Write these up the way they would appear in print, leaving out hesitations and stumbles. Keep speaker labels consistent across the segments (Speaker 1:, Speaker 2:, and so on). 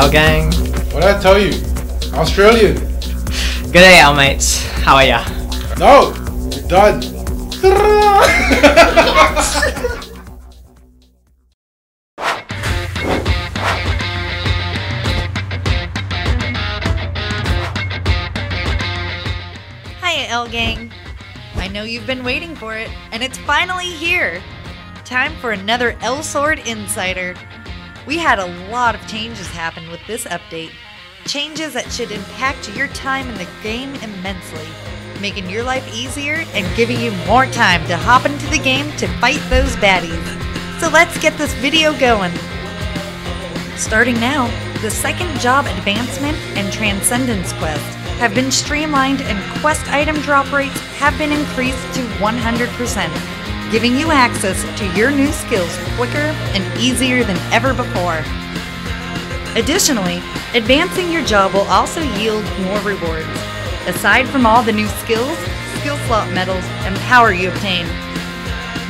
Speaker 1: L gang.
Speaker 2: What'd I tell you? Australian.
Speaker 1: Good day, L mates. How are ya?
Speaker 2: No, you're done.
Speaker 3: Hiya, L gang. I know you've been waiting for it, and it's finally here. Time for another Elsword Insider. We had a lot of changes happen with this update. Changes that should impact your time in the game immensely, making your life easier and giving you more time to hop into the game to fight those baddies. So let's get this video going. Starting now, the second job advancement and transcendence quest have been streamlined and quest item drop rates have been increased to 100%, giving you access to your new skills quicker and easier than ever before. Additionally, advancing your job will also yield more rewards, aside from all the new skills, skill slot medals, and power you obtain.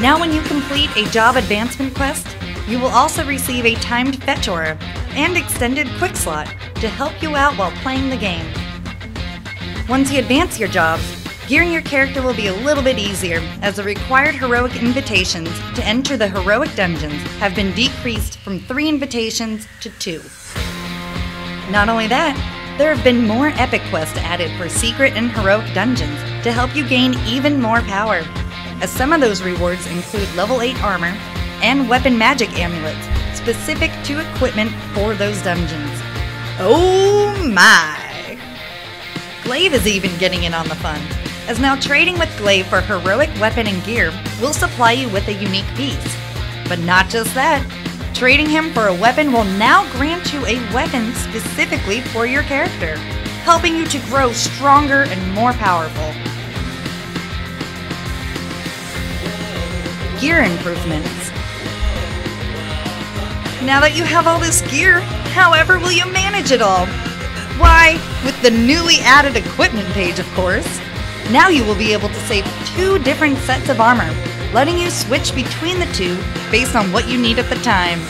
Speaker 3: Now when you complete a job advancement quest, you will also receive a timed fetch aura and extended quick slot to help you out while playing the game. Once you advance your jobs, gearing your character will be a little bit easier, as the required heroic invitations to enter the heroic dungeons have been decreased from 3 invitations to 2. Not only that, there have been more epic quests added for secret and heroic dungeons to help you gain even more power, as some of those rewards include level 8 armor and weapon magic amulets specific to equipment for those dungeons. Oh my! Glaive is even getting in on the fun, as now trading with Glaive for heroic weapon and gear will supply you with a unique piece. But not just that, trading him for a weapon will now grant you a weapon specifically for your character, helping you to grow stronger and more powerful. Gear improvements. Now that you have all this gear, however will you manage it all? Why, with the newly added equipment page, of course. Now you will be able to save 2 different sets of armor, letting you switch between the 2 based on what you need at the time.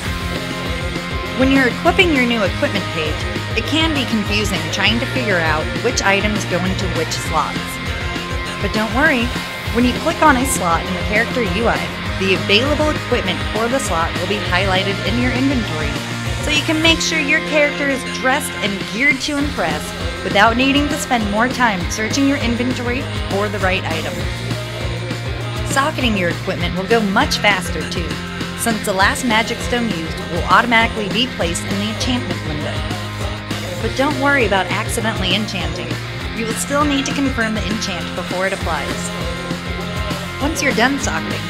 Speaker 3: When you're equipping your new equipment page, it can be confusing trying to figure out which items go into which slots. But don't worry, when you click on a slot in the character UI, the available equipment for the slot will be highlighted in your inventory, so you can make sure your character is dressed and geared to impress without needing to spend more time searching your inventory for the right item. Socketing your equipment will go much faster too, since the last magic stone used will automatically be placed in the enchantment window. But don't worry about accidentally enchanting. You will still need to confirm the enchant before it applies. Once you're done socketing,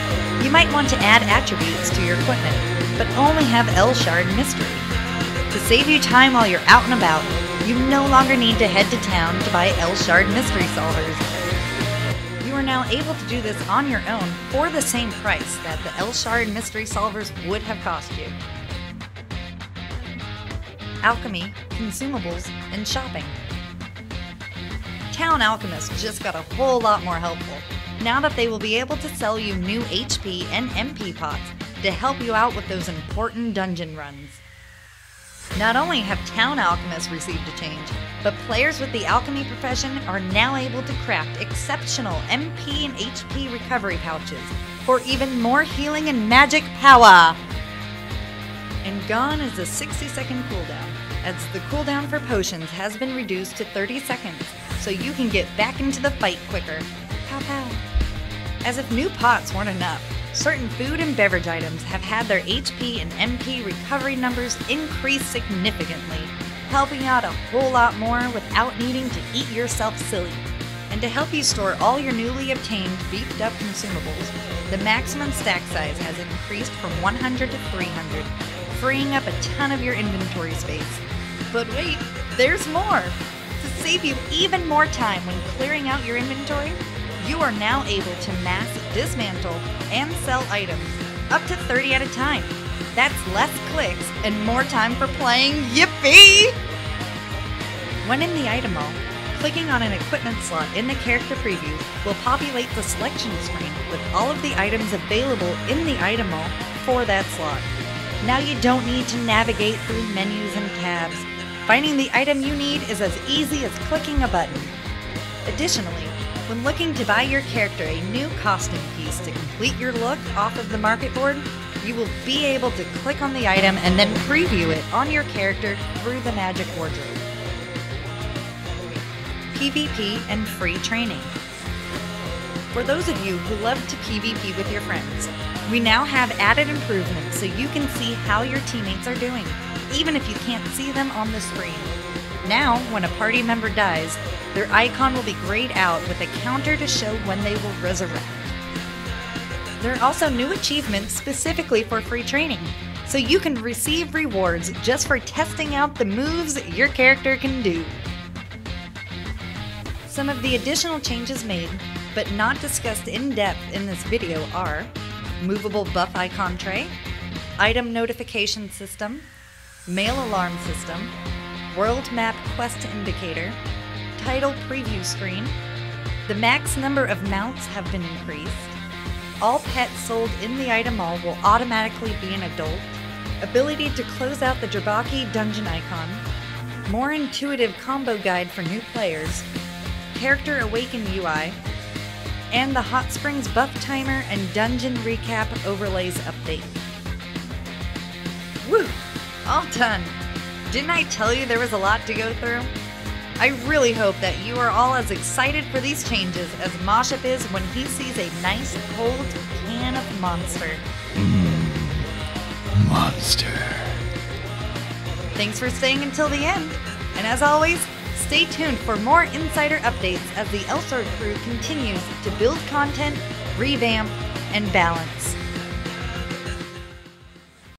Speaker 3: you might want to add attributes to your equipment, but only have Elsword Mystery. To save you time while you're out and about, you no longer need to head to town to buy Elsword Mystery Solvers. You are now able to do this on your own for the same price that the Elsword Mystery Solvers would have cost you. Alchemy, Consumables, and Shopping. Town Alchemists just got a whole lot more helpful, now that they will be able to sell you new HP and MP pots to help you out with those important dungeon runs. Not only have Town Alchemists received a change, but players with the alchemy profession are now able to craft exceptional MP and HP recovery pouches for even more healing and magic power! And gone is the 60-second cooldown, as the cooldown for potions has been reduced to 30 seconds, so you can get back into the fight quicker. Pow pow! As if new pots weren't enough, certain food and beverage items have had their HP and MP recovery numbers increase significantly, helping out a whole lot more without needing to eat yourself silly. And to help you store all your newly obtained beefed up consumables, the maximum stack size has increased from 100 to 300, freeing up a ton of your inventory space. But wait, there's more! To save you even more time when clearing out your inventory, you are now able to mass dismantle and sell items, up to 30 at a time. That's less clicks and more time for playing. Yippee! When in the item mall, clicking on an equipment slot in the character preview will populate the selection screen with all of the items available in the item mall for that slot. Now you don't need to navigate through menus and tabs, Finding the item you need is as easy as clicking a button. Additionally, when looking to buy your character a new costume piece to complete your look off of the market board, you will be able to click on the item and then preview it on your character through the Magic Wardrobe. PvP and free training. For those of you who love to PvP with your friends, we now have added improvements so you can see how your teammates are doing, even if you can't see them on the screen. Now, when a party member dies, their icon will be grayed out with a counter to show when they will resurrect. There are also new achievements specifically for free training, so you can receive rewards just for testing out the moves your character can do. Some of the additional changes made, but not discussed in depth in this video are movable buff icon tray, item notification system, mail alarm system, world map quest indicator, title preview screen, the max number of mounts have been increased, all pets sold in the item mall will automatically be an adult, ability to close out the Drbaki dungeon icon, more intuitive combo guide for new players, character awaken UI, and the Hot Springs buff timer and dungeon recap overlays update. Woo! All done! Didn't I tell you there was a lot to go through? I really hope that you are all as excited for these changes as Moship is when he sees a nice cold can of Monster.
Speaker 4: Monster.
Speaker 3: Thanks for staying until the end, and as always, stay tuned for more insider updates as the Elsword crew continues to build content, revamp, and balance.